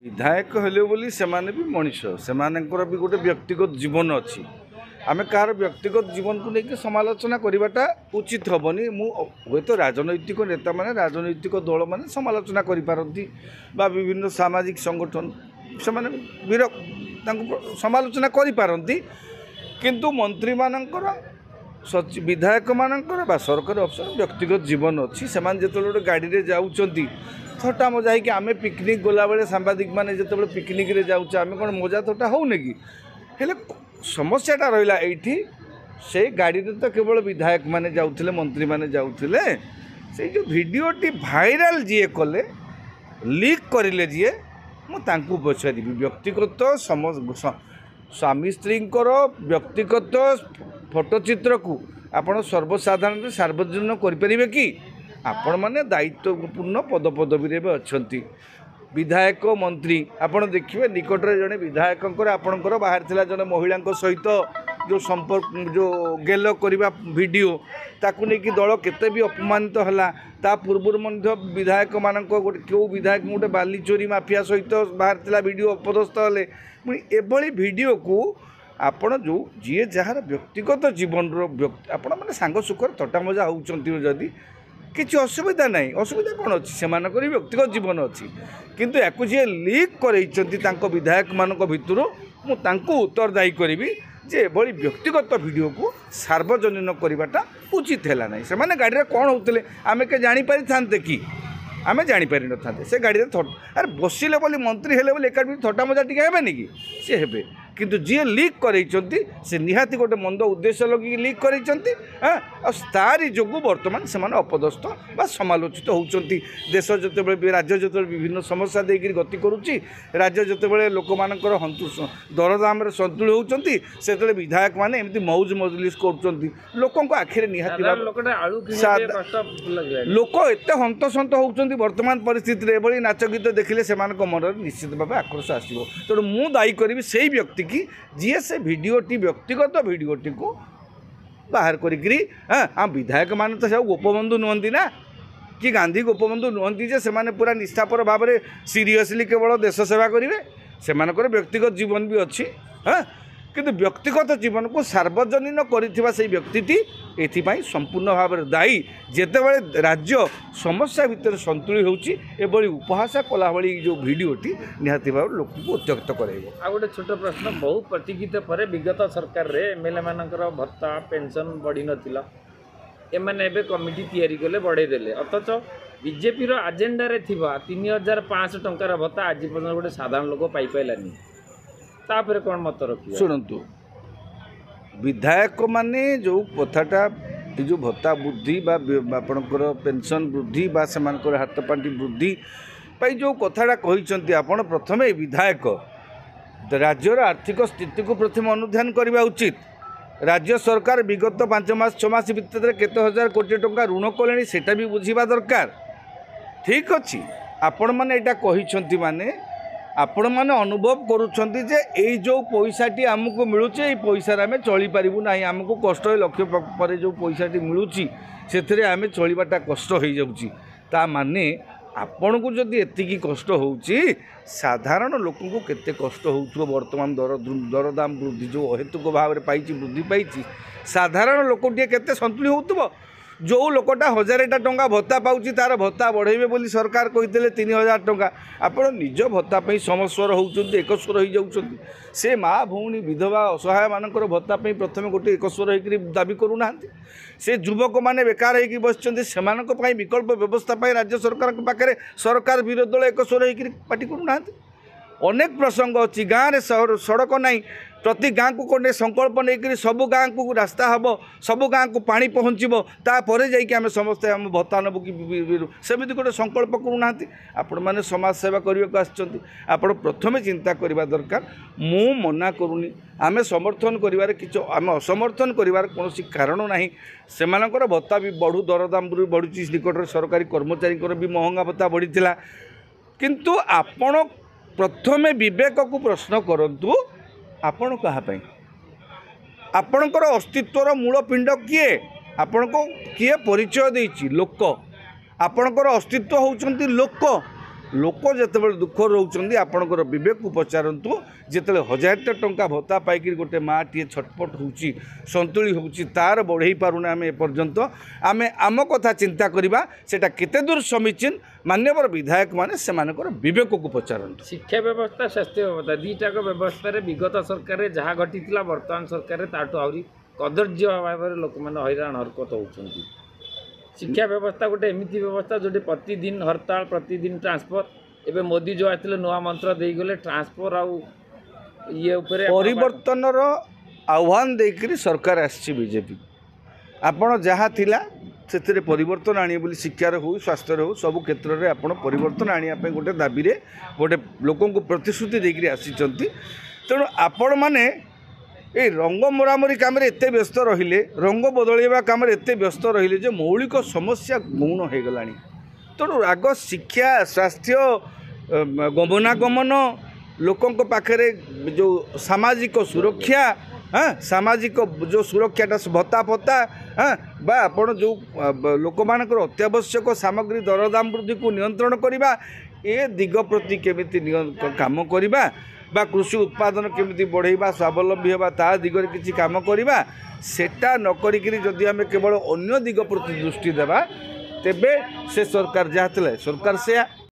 विधायक हेले बोली सेमाने भी मनीष सेमानकर भी गोटे व्यक्तिगत जीवन अच्छी आम कहार व्यक्तिगत जीवन को लेकिन समालोचना करवाटा उचित हेनी मुझे तो राजनैतिक नेता मैंने राजनैतिक दल मैंने समालोचना करपारती विभिन्न सामाजिक संगठन से समालोचना करपारती किंतु मंत्री मानकर विधायक मानकर सरकारी अफसर व्यक्तिगत जीवन अच्छी से जो गाड़ी में जाऊँच थटा मजा है कि आम पिकनिक गला बेले सांबादिक मैंने जो पिकनिक रे जाऊँ आम कौन मजा थटा होने कि हेले समस्याटा रहा ये से गाड़ी में तो केवल विधायक माने जाऊले मंत्री माने जाऊले से जो भिडटी भाइराल जी कले लीक करें जी मुझे पचारि व्यक्तिगत स्वामी स्त्री व्यक्तिगत फोटोचित्र को आपण सर्वसाधारण सार्वजनिक करें कि आपण मैंने दायित्वपूर्ण पदपदवी अच्छा विधायक मंत्री आपड़ देखिए निकट में जड़े विधायक आपणकर बाहर थिला जड़े महिला सहित जो संपर्क जो गेल करवा वीडियो ताकू नहीं कि दल केते भी अपमानित है ता पूर्व विधायक मान क्यों विधायक गोटे बाली चोरी माफिया सहित बाहर थिला वीडियो अपदस्थ हेले पुणी एभली वीडियो को आपण जो जी जार व्यक्तिगत जीवन आपण मैंने सांग सुखर थटा मजा होती जदि किसी असुविधा ना असुविधा कौन अच्छी से व्यक्तिगत जीवन अच्छी किंतु या जी लीक कर विधायक मान भितर मुझे उत्तरदायी करी जे एभली व्यक्तिगत वीडियो को सार्वजनिक करवाटा उचित है ना से गाड़ी में कौन होते आम के जापारी था कि आम जापारी न था से गाड़ी में अरे बसिले बोली मंत्री हेले बोली एकाडमी थटा मजा टी हेबे कि सी हे किंतु जी लीक कर निहाती गोटे मंद उद्देश्य लगे लीक करी जो बर्तमान से अपदस्थ बा समालोचित होती देश जो राज्य जो विभिन्न समस्या देकर गति करुच्ची राज्य जो लोक मान दरदाम सन्तुल होती से विधायक मैंने एमती मौज मजलिस कर लोक आखिरी निहाती लोक एत हंतसंत होती वर्तमान परिस्थिति में एभली नाच गीत देखिले से मन निश्चित भाव आक्रोश आसो तेणु मु दायी करी से व्यक्ति की जी से भिडटी व्यक्तिगत भिडटी को बाहर करी हाँ विधायक मान तो सब गोपबंधु नुहति ना कि गांधी गोपबंधु नुहति जे से पूरा निष्ठापर भाव में सीरियसली केवल देश सेवा करेंगे से व्यक्तिगत जीवन भी अच्छी हाँ किंतु व्यक्तिगत जीवन को सार्वजनिक करिथिबा से व्यक्तिटी एथिपाई संपूर्ण भाव में दायी जेतेबेले राज्य समस्या भितर संतुलित होउची एबोली उपहासा कला भली जो वीडियोटी निहाती भाव लोक को उत्यक्त करेबो। आ गोटे छोट प्रश्न बहु प्रतीक्षित पर विगत सरकार रे एमएलए मानकर भत्ता पेंशन बढ़ी नथिला एमाने एबे कमिटी तैयारी कले बढ़े देले अथच बीजेपी रो एजेंडा रे थिबा 3500 टंकार भत्ता आज पर्यंत गोटे साधारण लोक पाई पाइलानी तापर कौन मत रखिए शुणु विधायक माने जो कथाटा जो भत्ता वृद्धि आपणकर पेंशन वृद्धि से हाथपांटी वृद्धि जो कथाटा कहते आप प्रथम विधायक राज्यर आर्थिक स्थिति को प्रथम अनुध्यान करने उचित राज्य सरकार विगत 5 मास 6 मास भितर केते हजार कोटी टंका ऋण कले सेटा भी बुझा दरकार ठीक अच्छे आपण मैंने यहाँ कहते माने आपण मैंने अनुभव करुँच ये जो पैसाटी आमको मिलूँ ये पैसा आम चली पारू ना आमको कष्ट लक्ष्य पर जो पैसाटी मिलूँ से आम चलवाटा कष्ट हो जाऊँगी ता माने आपण को जदि एतिकी कष्ट होउची साधारण लोक को केते कष्ट हो वर्तमान दरदाम वृद्धि जो अहेतुक भाव में पाई वृद्धि पाई साधारण लोक केते संतुलित होउतबो जो लोकटा 1000 टंका भत्ता पाउची तार भत्ता बढ़ेबे बोली सरकार कहितले 3000 टंका आपण निज भत्ता पई समस्वर होउचंती एकस्वर हो जाउचंती से माँ भौणी विधवा असहाय मानकर भत्ता पई प्रथम गोटे एकस्वर होकरी दाबी करू नाहंती से युवक माने बेकार होकि बसचंती सेमानक पई विकल्प व्यवस्था पई राज्य सरकार के पाखरे सरकार विरोधी दल एकस्वर होकरी पार्टी करू नाहंती अनेक प्रसंग अच्छी गाँव में सड़क ना प्रति गाँ को कोटे संकल्प नहीं सबू गाँ को रास्ता हम सबू गाँ को पानी पहुँचब तापर जामें समस्ते आम भत्ता नबू कि सेमती गोटे संकल्प करूना आपण मैंने समाज सेवा करने को आप प्रथम चिंता करवा दरकार मु मना करूनी आम समर्थन करिवार कि आम असमर्थन करिवार कौन कारण ना से भत्ता भी बढ़ू दरदाम बढ़ुची निकट में सरकारी कर्मचारी भी महंगा भत्ता बढ़ी किंतु आपण प्रथमे विवेक को प्रश्न करंतु आपण कहापाई आपणकर अस्तित्वर मूल पिंड किए आपण को किए परिचय देछि लोक आपणकर अस्तित्व होउचंती लोक लोक जितेबाला दुख रोच आपणकर विवेक को पचारतु जिते 1000 टंका भत्ता पाई गोटे माँ टी छटपट होची संतुली होची तार बढ़े पारुना आम एपर्यंत आम आम कथा चिंता करवा सेटा केते दूर समीचीन मान्यवर विधायक माने सेमानकर विवेक को पचारतु। शिक्षा व्यवस्था स्वास्थ्य व्यवस्था दुईटाक व्यवस्था विगत सरकार जहाँ घटी वर्तमान सरकार ताठू आहरी कदर्य भाव में लोक मैंने हैरान हरकत होती। शिक्षा व्यवस्था गोटे एमती व्यवस्था जो प्रतिदिन हड़ताल प्रतिदिन ट्रांसफर एवं मोदी जो आते नुआ मंत्र देगले ट्रांसफर आउ ये परिवर्तन आह्वान देकर सरकार आसी बीजेपी आपण जहाँ थिला से परिवर्तन आने बोली शिक्षार हो स्वास्थ्य हो सब क्षेत्र में आप परिवर्तन आने गोटे दाबी गोटे लोक प्रतिश्रुति देकर आसी तेणु आपण मैंने ये रंग मरामरी काम एत व्यस्त रहिले रंग बदलवा काम एत व्यस्त रहिले जे मौलिक समस्या गौण हो गला तेणु आग शिक्षा स्वास्थ्य गमनागमन लोकों पाखे जो सामाजिक सुरक्षा हाँ सामाजिक जो सुरक्षाटा भत्ता फत्ता हाँ बा आपण जो लोक मानकर अत्यावश्यक सामग्री दरदाम वृद्धि को नियंत्रण करवा ए दिग प्रति केमिति काम करवा बा कृषि उत्पादन केमिति बढ़ेबा स्वावलंबी होगा ता दिगरे किछि काम करवा सेटा न करिकरी जदि आमे केवल अन्य दिग प्रति दृष्टि देबा तेबे से सरकार जहाँ सरकार से